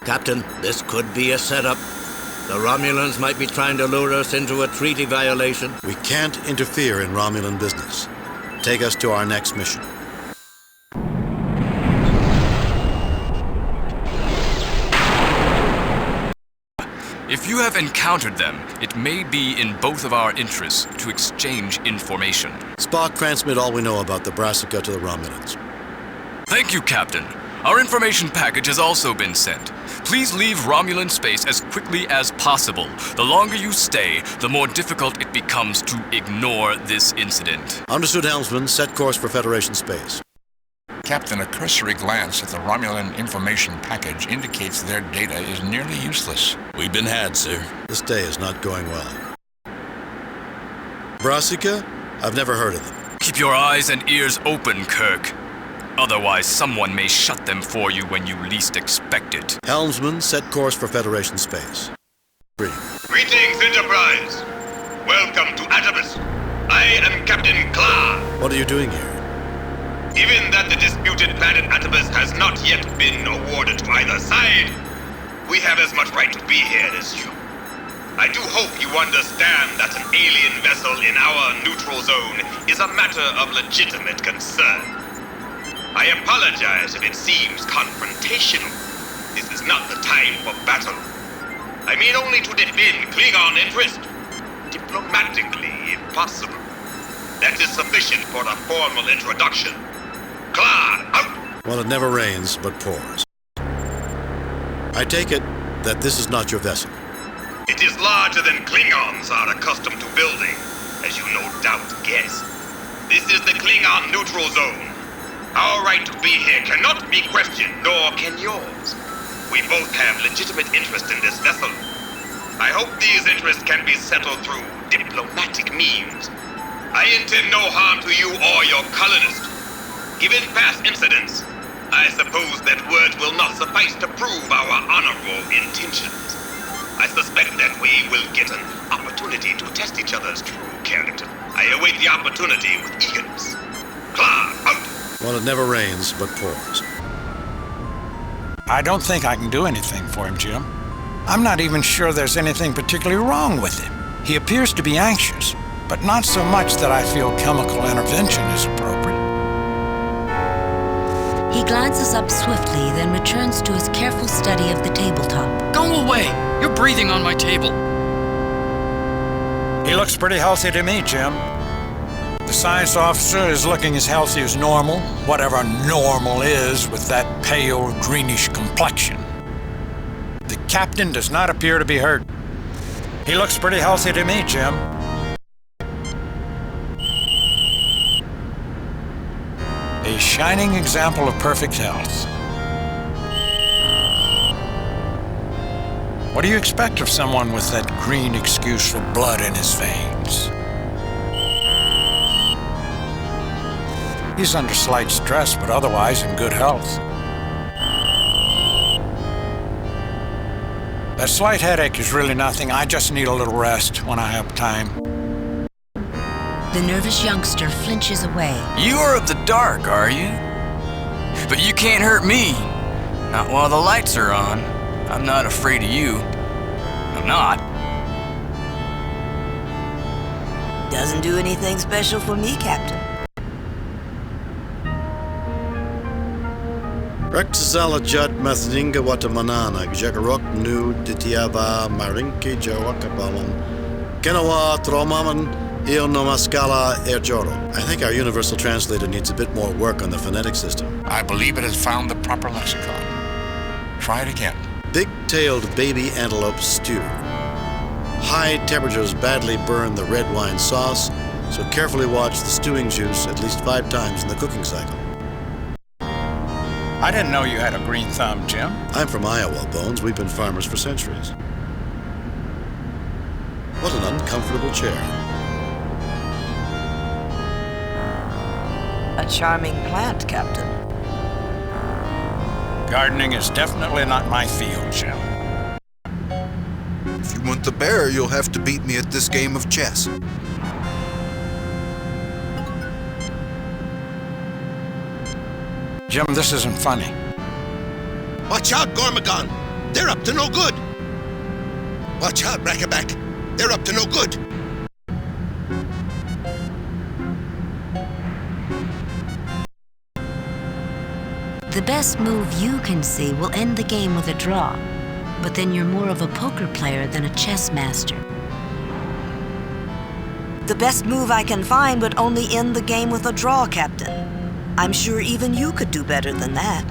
Captain, this could be a setup. The Romulans might be trying to lure us into a treaty violation. We can't interfere in Romulan business. Take us to our next mission. If you have encountered them, it may be in both of our interests to exchange information. Spock, transmit all we know about the Brassica to the Romulans. Thank you, Captain. Our information package has also been sent. Please leave Romulan space as quickly as possible. The longer you stay, the more difficult it becomes to ignore this incident. Understood, Helmsman. Set course for Federation space. Captain, a cursory glance at the Romulan information package indicates their data is nearly useless. We've been had, sir. This day is not going well. Brassica? I've never heard of them. Keep your eyes and ears open, Kirk. Otherwise, someone may shut them for you when you least expect it. Helmsman, set course for Federation space. Greetings, Enterprise. Welcome to Atobus. I am Captain Klarr. What are you doing here? Given that the disputed planet Atobus has not yet been awarded to either side, we have as much right to be here as you. I do hope you understand that an alien vessel in our neutral zone is a matter of legitimate concern. I apologize if it seems confrontational. This is not the time for battle. I mean only to defend Klingon interest. Diplomatically, if possible. That is sufficient for a formal introduction. Klarr, out! Well, it never rains, but pours. I take it that this is not your vessel. It is larger than Klingons are accustomed to building, as you no doubt guessed. This is the Klingon neutral zone. Our right to be here cannot be questioned, nor can yours. We both have legitimate interest in this vessel. I hope these interests can be settled through diplomatic means. I intend no harm to you or your colonist. Given past incidents, I suppose that words will not suffice to prove our honorable intentions. I suspect that we will get an opportunity to test each other's true character. I await the opportunity with eagerness. Klarr, out! Well, it never rains, but pours. I don't think I can do anything for him, Jim. I'm not even sure there's anything particularly wrong with him. He appears to be anxious, but not so much that I feel chemical intervention is appropriate. He glances up swiftly, then returns to his careful study of the tabletop. Go away! You're breathing on my table. He looks pretty healthy to me, Jim. The science officer is looking as healthy as normal, whatever normal is with that pale, greenish complexion. The captain does not appear to be hurt. He looks pretty healthy to me, Jim. A shining example of perfect health. What do you expect of someone with that green excuse for blood in his veins? He's under slight stress, but otherwise in good health. That slight headache is really nothing. I just need a little rest when I have time. The nervous youngster flinches away. You are of the dark, are you? But you can't hurt me. Not while the lights are on. I'm not afraid of you. I'm not. Doesn't do anything special for me, Captain. Rexzala Jut Mathdinga Watamanana, Jagarok Nu Ditiava Marinki Jawakabalam, Kenawa Tromaman, Ionomaskala Erjoro. I think our universal translator needs a bit more work on the phonetic system. I believe it has found the proper lexicon. Try it again. Big-tailed baby antelope stew. High temperatures badly burn the red wine sauce, so carefully watch the stewing juice at least 5 times in the cooking cycle. I didn't know you had a green thumb, Jim. I'm from Iowa, Bones. We've been farmers for centuries. What an uncomfortable chair. A charming plant, Captain. Gardening is definitely not my field, Jim. If you want the bear, you'll have to beat me at this game of chess. Jim, this isn't funny. Watch out, Gormagon! They're up to no good. Watch out, Brackaback. They're up to no good. The best move you can see will end the game with a draw, but then you're more of a poker player than a chess master. The best move I can find would only end the game with a draw, Captain. I'm sure even you could do better than that.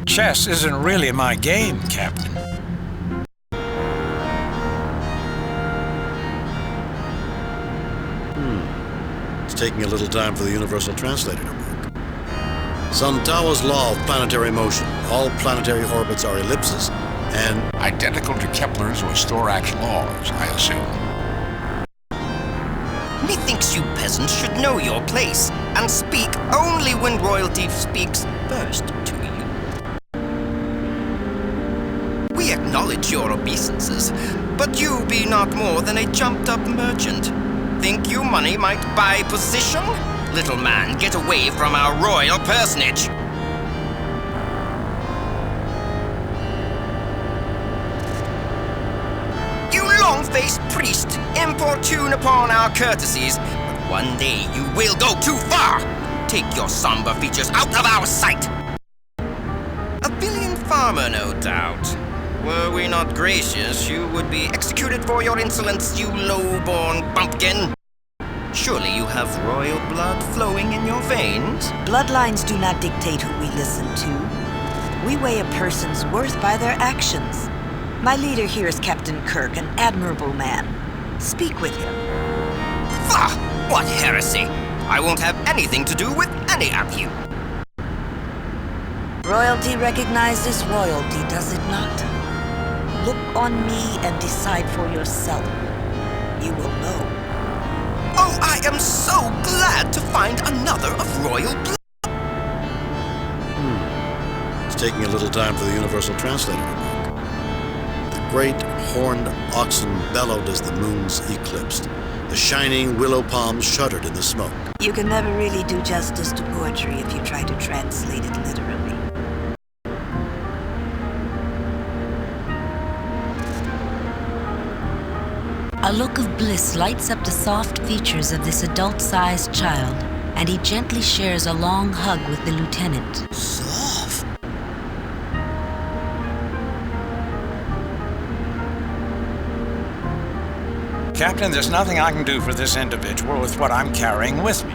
Chess isn't really my game, Captain. It's taking a little time for the Universal Translator to work. Santawa's law of planetary motion. All planetary orbits are ellipses, and Identical to Kepler's or Storak's laws, I assume. Methinks you peasants should know your place and speak only when royalty speaks first to you. We acknowledge your obeisances, but you be not more than a jumped-up merchant. Think you money might buy position? Little man, get away from our royal personage! You long-faced priest, importune upon our courtesies, but one day you will go too far! Take your somber features out of our sight! A billion farmer, no doubt. Were we not gracious, you would be executed for your insolence, you low-born bumpkin! Surely you have royal blood flowing in your veins? Bloodlines do not dictate who we listen to. We weigh a person's worth by their actions. My leader here is Captain Kirk, an admirable man. Speak with him. Pah! What heresy! I won't have anything to do with any of you! Royalty recognizes royalty, does it not? Look on me and decide for yourself. You will know. Oh, I am so glad to find another of royal blood! It's taking a little time for the Universal Translator to work. The great horned oxen bellowed as the moons eclipsed. The shining willow palms shuddered in the smoke. You can never really do justice to poetry if you try to translate it literally. A look of bliss lights up the soft features of this adult-sized child, and he gently shares a long hug with the lieutenant. Soft? Captain, there's nothing I can do for this individual with what I'm carrying with me.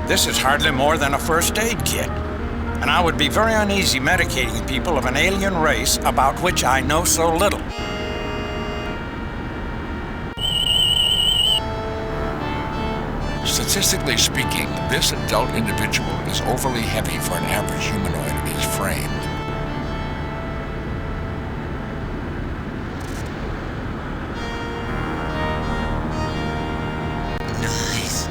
This is hardly more than a first aid kit, and I would be very uneasy medicating people of an alien race about which I know so little. Statistically speaking, this adult individual is overly heavy for an average humanoid of his frame. Nice.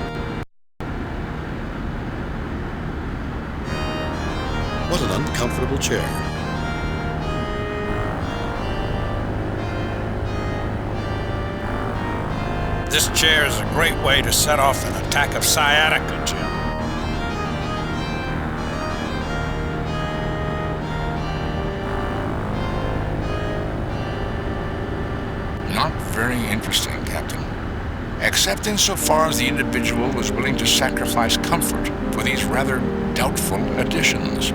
What an uncomfortable chair. This chair is a great way to set off an attack of sciatica, Jim. Not very interesting, Captain. Except insofar as the individual was willing to sacrifice comfort for these rather doubtful additions.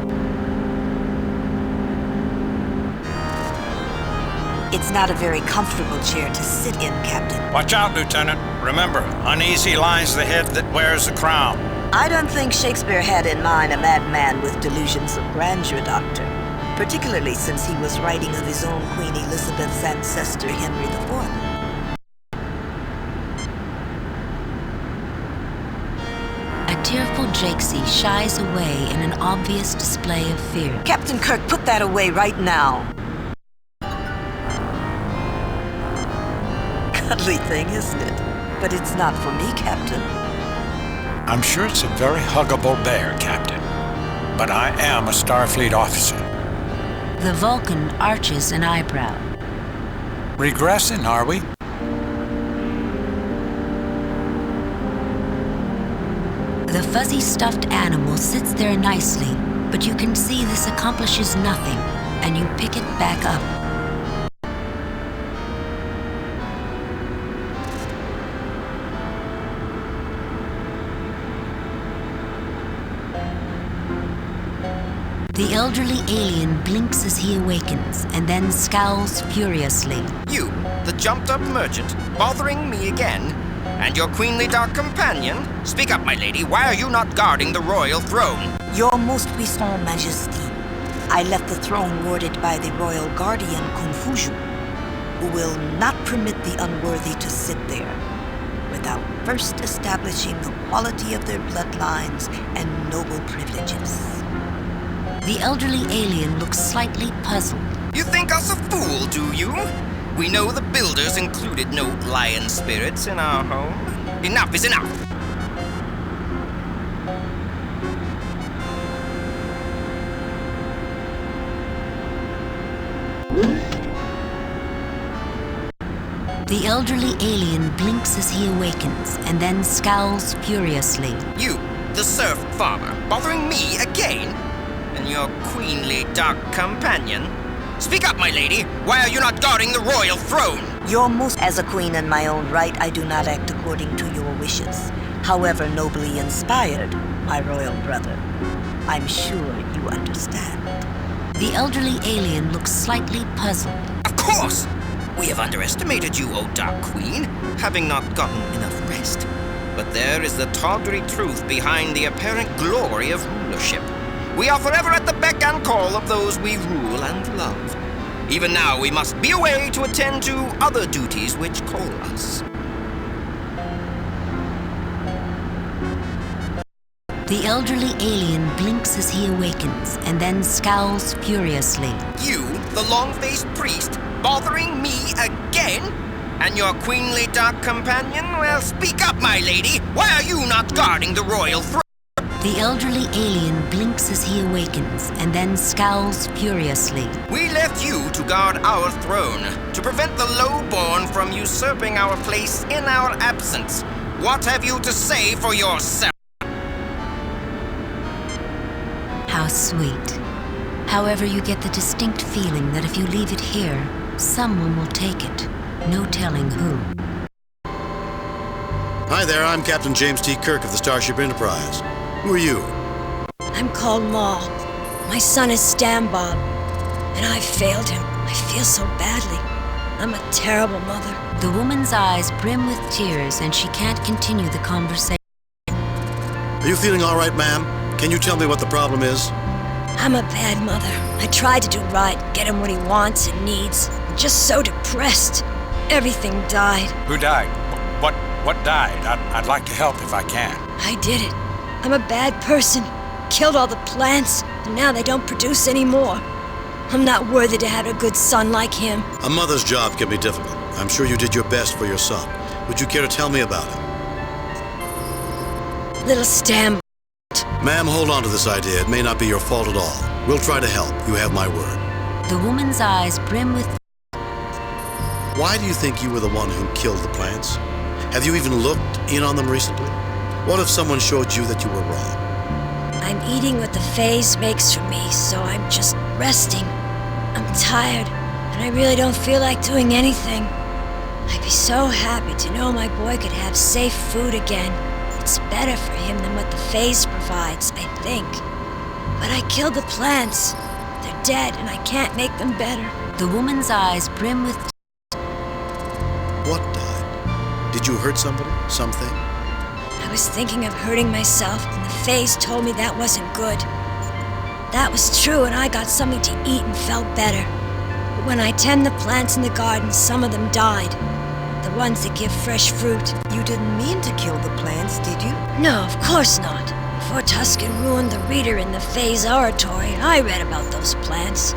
It's not a very comfortable chair to sit in, Captain. Watch out, Lieutenant. Remember, uneasy lies the head that wears the crown. I don't think Shakespeare had in mind a madman with delusions of grandeur, Doctor. Particularly since he was writing of his own Queen Elizabeth's ancestor, Henry IV. A tearful Jakesy shies away in an obvious display of fear. Captain Kirk, put that away right now. Cuddly thing, isn't it? But it's not for me, Captain. I'm sure it's a very huggable bear, Captain. But I am a Starfleet officer. The Vulcan arches an eyebrow. Regressing, are we? The fuzzy stuffed animal sits there nicely, But you can see this accomplishes nothing, and you pick it back up. The elderly alien blinks as he awakens, and then scowls furiously. You, the jumped-up merchant, bothering me again? And your queenly dark companion? Speak up, my lady. Why are you not guarding the royal throne? Your most puissant majesty, I left the throne warded by the royal guardian Confucius, who will not permit the unworthy to sit there without first establishing the quality of their bloodlines and noble privileges. The elderly alien looks slightly puzzled. You think us a fool, do you? We know the builders included no lion spirits in our home. Enough is enough! The elderly alien blinks as he awakens, and then scowls furiously. You, the serf farmer, bothering me again? And your queenly dark companion? Speak up, my lady! Why are you not guarding the royal throne? Your most, as a queen in my own right, I do not act according to your wishes. However nobly inspired, my royal brother, I'm sure you understand. The elderly alien looks slightly puzzled. Of course! We have underestimated you, O Dark Queen, having not gotten enough rest. But there is the tawdry truth behind the apparent glory of rulership. We are forever at the beck and call of those we rule and love. Even now, we must be away to attend to other duties which call us. The elderly alien blinks as he awakens, and then scowls furiously. You, the long-faced priest, bothering me again? And your queenly dark companion? Well, speak up, my lady! Why are you not guarding the royal throne? The elderly alien blinks as he awakens, and then scowls furiously. We left you to guard our throne, to prevent the lowborn from usurping our place in our absence. What have you to say for yourself? How sweet. However, you get the distinct feeling that if you leave it here, someone will take it. No telling who. Hi there, I'm Captain James T. Kirk of the Starship Enterprise. Who are you? I'm called Maul. My son is Stambob, and I failed him. I feel so badly. I'm a terrible mother. The woman's eyes brim with tears, and she can't continue the conversation. Are you feeling all right, ma'am? Can you tell me what the problem is? I'm a bad mother. I tried to do right, get him what he wants and needs. I'm just so depressed. Everything died. Who died? What died? I'd like to help if I can. I did it. I'm a bad person. Killed all the plants, and now they don't produce anymore. I'm not worthy to have a good son like him. A mother's job can be difficult. I'm sure you did your best for your son. Would you care to tell me about him? Little Stam. Ma'am, hold on to this idea. It may not be your fault at all. We'll try to help. You have my word. The woman's eyes brim with... Why do you think you were the one who killed the plants? Have you even looked in on them recently? What if someone showed you that you were wrong? I'm eating what the Phays makes for me, so I'm just resting. I'm tired, and I really don't feel like doing anything. I'd be so happy to know my boy could have safe food again. It's better for him than what the Phays provides, I think. But I killed the plants. They're dead, and I can't make them better. The woman's eyes brim with... What died? Did you hurt somebody? Something? I was thinking of hurting myself, and the Phays told me that wasn't good. That was true, and I got something to eat and felt better. But when I tend the plants in the garden, some of them died. The ones that give fresh fruit. You didn't mean to kill the plants, did you? No, of course not. Before Tuscan ruined the reader in the Phays oratory, I read about those plants.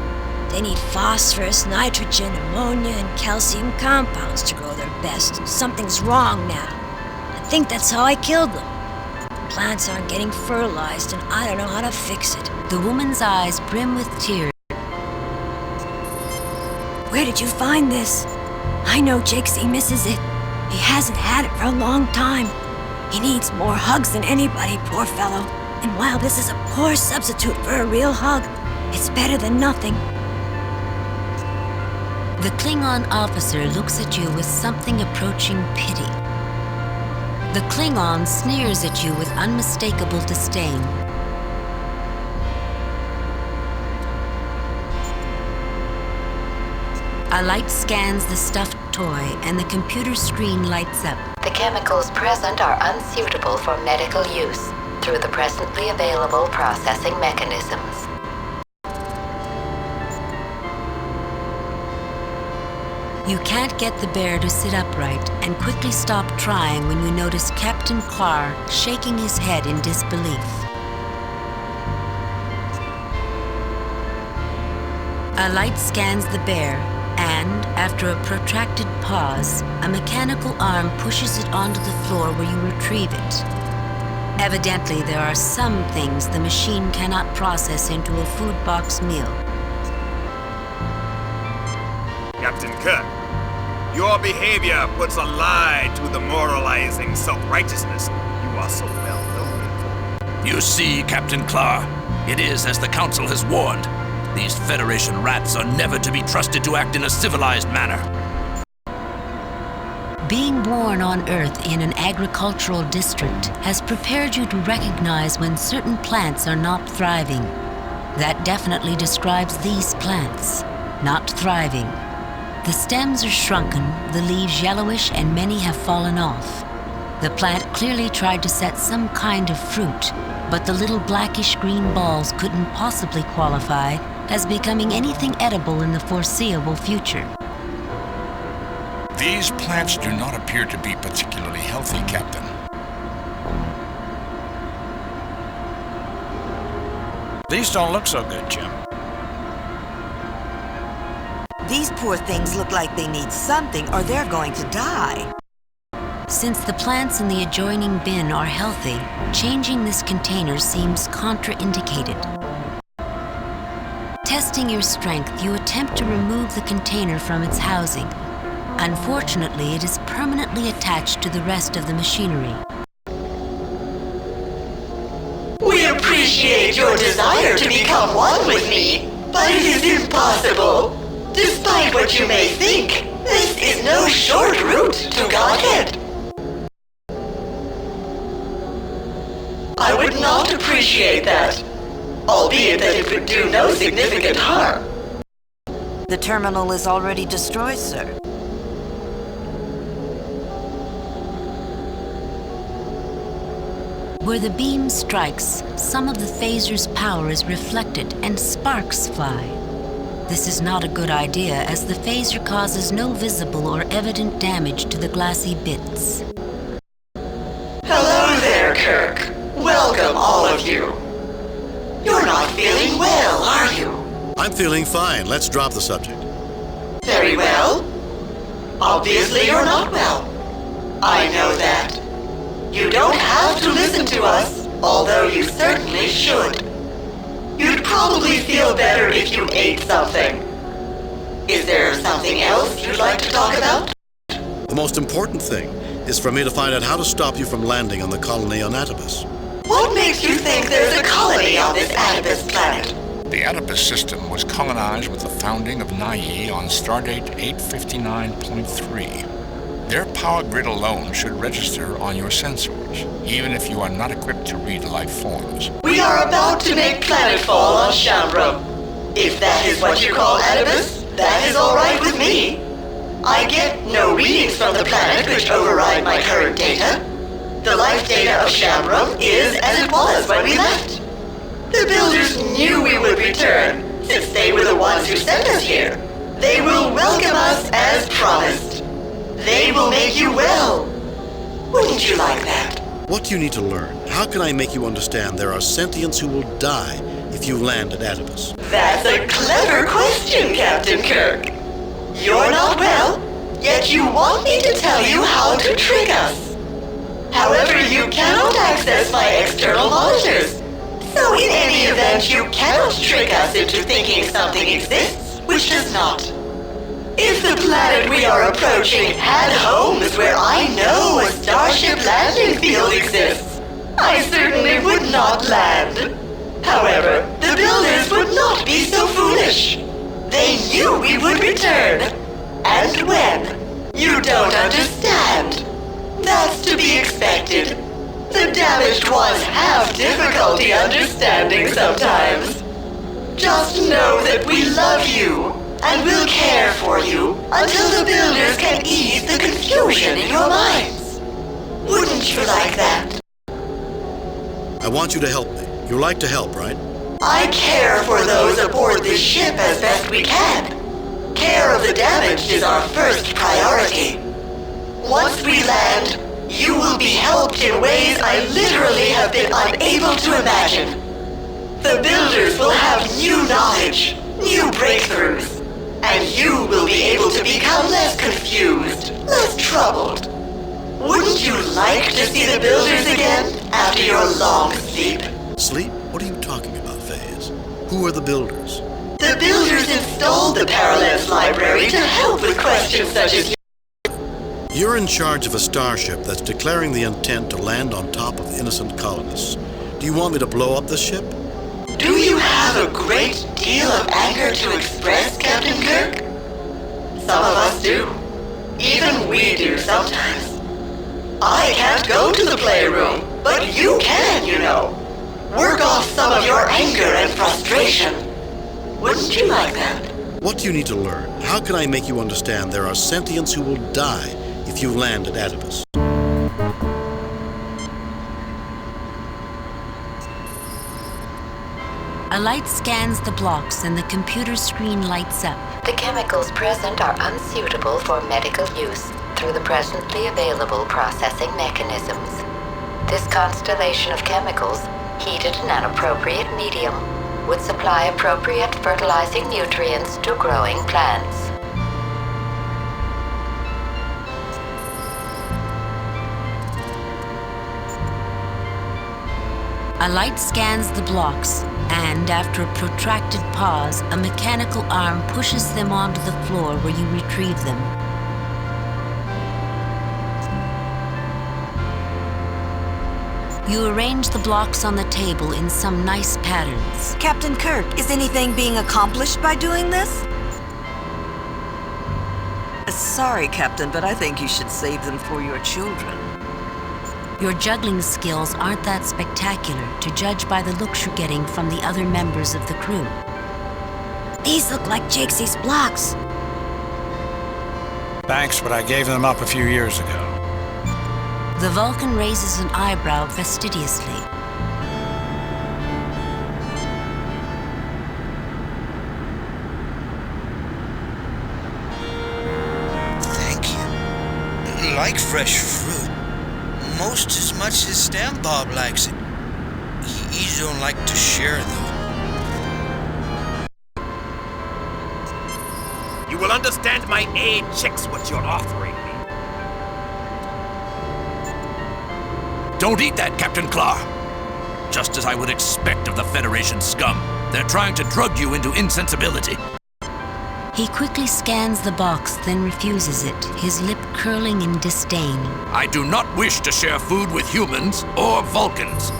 They need phosphorus, nitrogen, ammonia, and calcium compounds to grow their best. Something's wrong now. I think that's how I killed them. Plants aren't getting fertilized, and I don't know how to fix it. The woman's eyes brim with tears. Where did you find this? I know Jakesy misses it. He hasn't had it for a long time. He needs more hugs than anybody, poor fellow. And while this is a poor substitute for a real hug, it's better than nothing. The Klingon officer looks at you with something approaching pity. The Klingon sneers at you with unmistakable disdain. A light scans the stuffed toy, and the computer screen lights up. The chemicals present are unsuitable for medical use through the presently available processing mechanisms. You can't get the bear to sit upright and quickly stop trying when you notice Captain Klarr shaking his head in disbelief. A light scans the bear, and, after a protracted pause, a mechanical arm pushes it onto the floor where you retrieve it. Evidently, there are some things the machine cannot process into a food box meal. Captain Kirk, your behavior puts a lie to the moralizing self-righteousness you are so well known for. You see, Captain Klarr, it is as the Council has warned. These Federation rats are never to be trusted to act in a civilized manner. Being born on Earth in an agricultural district has prepared you to recognize when certain plants are not thriving. That definitely describes these plants, not thriving. The stems are shrunken, the leaves yellowish, and many have fallen off. The plant clearly tried to set some kind of fruit, but the little blackish-green balls couldn't possibly qualify as becoming anything edible in the foreseeable future. These plants do not appear to be particularly healthy, Captain. These don't look so good, Jim. These poor things look like they need something or they're going to die. Since the plants in the adjoining bin are healthy, changing this container seems contraindicated. Testing your strength, you attempt to remove the container from its housing. Unfortunately, it is permanently attached to the rest of the machinery. We appreciate your desire to become one with me, but it is impossible. Despite what you may think, this is no short route to Godhead. I would not appreciate that, albeit that it would do no significant harm. The terminal is already destroyed, sir. Where the beam strikes, some of the phaser's power is reflected and sparks fly. This is not a good idea, as the phaser causes no visible or evident damage to the glassy bits. Hello there, Kirk. Welcome, all of you. You're not feeling well, are you? I'm feeling fine. Let's drop the subject. Very well. Obviously, you're not well. I know that. You don't have to listen to us, although you certainly should. You'd probably feel better if you ate something. Is there something else you'd like to talk about? The most important thing is for me to find out how to stop you from landing on the colony on Atibus. What makes you think there's a colony on this Atibus planet? The Atibus system was colonized with the founding of Nai on Stardate 859.3. Their power grid alone should register on your sensors, even if you are not equipped to read life forms. We are about to make planetfall on Shambrum. If that is what you call Atibus, that is all right with me. I get no readings from the planet which override my current data. The life data of Shambrum is as it was when we left. The builders knew we would return, since they were the ones who sent us here. They will welcome us as promised. They will make you well. Wouldn't you like that? What do you need to learn? How can I make you understand there are sentients who will die if you land at Atibus? That's a clever question, Captain Kirk. You're not well, yet you want me to tell you how to trick us. However, you cannot access my external monitors. So in any event, you cannot trick us into thinking something exists, which does not. If the planet we are approaching had homes where I know a starship landing field exists, I certainly would not land. However, the builders would not be so foolish. They knew we would return. And when? You don't understand. That's to be expected. The damaged ones have difficulty understanding sometimes. Just know that we love you, and will care for you until the builders can ease the confusion in your minds. Wouldn't you like that? I want you to help me. You like to help, right? I care for those aboard this ship as best we can. Care of the damaged is our first priority. Once we land, you will be helped in ways I literally have been unable to imagine. The builders will have new knowledge, new breakthroughs, and you will be able to become less confused, less troubled. Wouldn't you like to see the builders again after your long sleep? Sleep? What are you talking about, Phays? Who are the builders? The builders installed the Parallels Library to help with questions such as... You're in charge of a starship that's declaring the intent to land on top of innocent colonists. Do you want me to blow up the ship? Do you have a great deal of anger to express, Captain Kirk? Some of us do. Even we do sometimes. I can't go to the playroom, but you can, you know. Work off some of your anger and frustration. Wouldn't you like that? What do you need to learn? How can I make you understand there are sentients who will die if you land at Adibus? A light scans the blocks and the computer screen lights up. The chemicals present are unsuitable for medical use through the presently available processing mechanisms. This constellation of chemicals, heated in an appropriate medium, would supply appropriate fertilizing nutrients to growing plants. A light scans the blocks, and after a protracted pause, a mechanical arm pushes them onto the floor where you retrieve them. You arrange the blocks on the table in some nice patterns. Captain Kirk, is anything being accomplished by doing this? Sorry, Captain, but I think you should save them for your children. Your juggling skills aren't that spectacular, to judge by the looks you're getting from the other members of the crew. These look like Jakesy's blocks. Thanks, but I gave them up a few years ago. The Vulcan raises an eyebrow fastidiously. Thank you. Like fresh fruit. Most as much as Stan Bob likes it. He don't like to share, though. You will understand my aid checks what you're offering me. Don't eat that, Captain Klarr. Just as I would expect of the Federation scum. They're trying to drug you into insensibility. He quickly scans the box, then refuses it, his lip curling in disdain. I do not wish to share food with humans or Vulcans.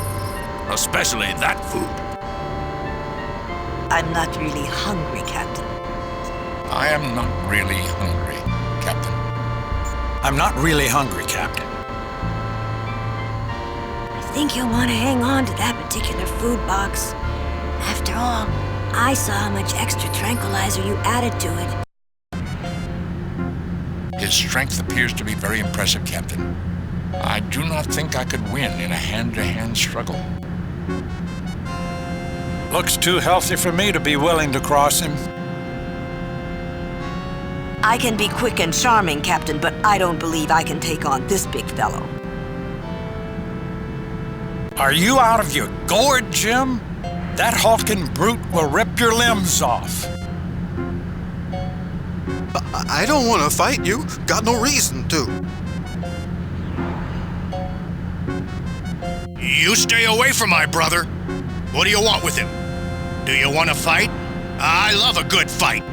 Especially that food. I'm not really hungry, Captain. I am not really hungry, Captain. I'm not really hungry, Captain. I think you'll want to hang on to that particular food box. After all, I saw how much extra tranquilizer you added to it. His strength appears to be very impressive, Captain. I do not think I could win in a hand-to-hand struggle. Looks too healthy for me to be willing to cross him. I can be quick and charming, Captain, but I don't believe I can take on this big fellow. Are you out of your gourd, Jim? That hulking brute will rip your limbs off. I don't want to fight you. Got no reason to. You stay away from my brother. What do you want with him? Do you want to fight? I love a good fight.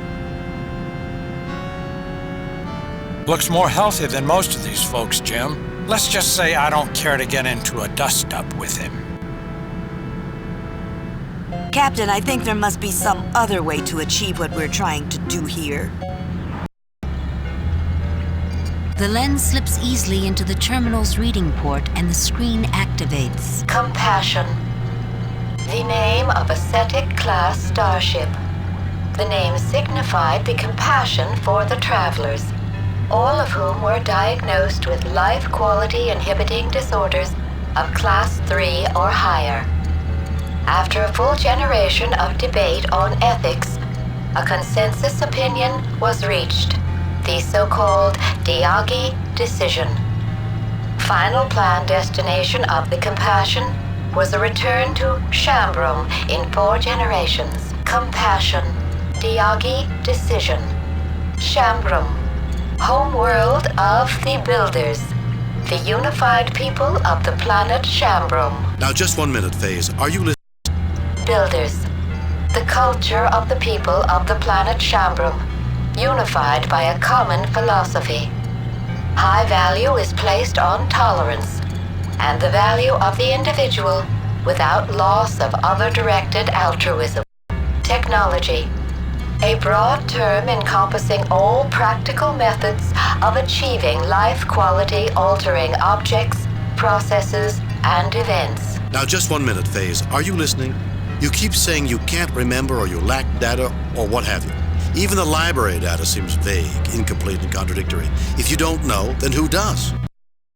Looks more healthy than most of these folks, Jim. Let's just say I don't care to get into a dust-up with him. Captain, I think there must be some other way to achieve what we're trying to do here. The lens slips easily into the terminal's reading port and the screen activates. Compassion. The name of a Cetic-class starship. The name signified the compassion for the travelers, all of whom were diagnosed with life quality inhibiting disorders of Class 3 or higher. After a full generation of debate on ethics, a consensus opinion was reached, the so-called Diagi decision. Final planned destination of the Compassion was a return to Shambrum in 4 generations. Compassion, Diagi decision. Shambrum, home world of the Builders, the unified people of the planet Shambrum. Now, just 1 minute, Phays. Are you listening? Builders, the culture of the people of the planet Shambrum, unified by a common philosophy. High value is placed on tolerance, and the value of the individual without loss of other-directed altruism. Technology, a broad term encompassing all practical methods of achieving life quality altering objects, processes, and events. Now, just 1 minute, Phays. Are you listening? You keep saying you can't remember or you lack data or what have you. Even the library data seems vague, incomplete, and contradictory. If you don't know, then who does?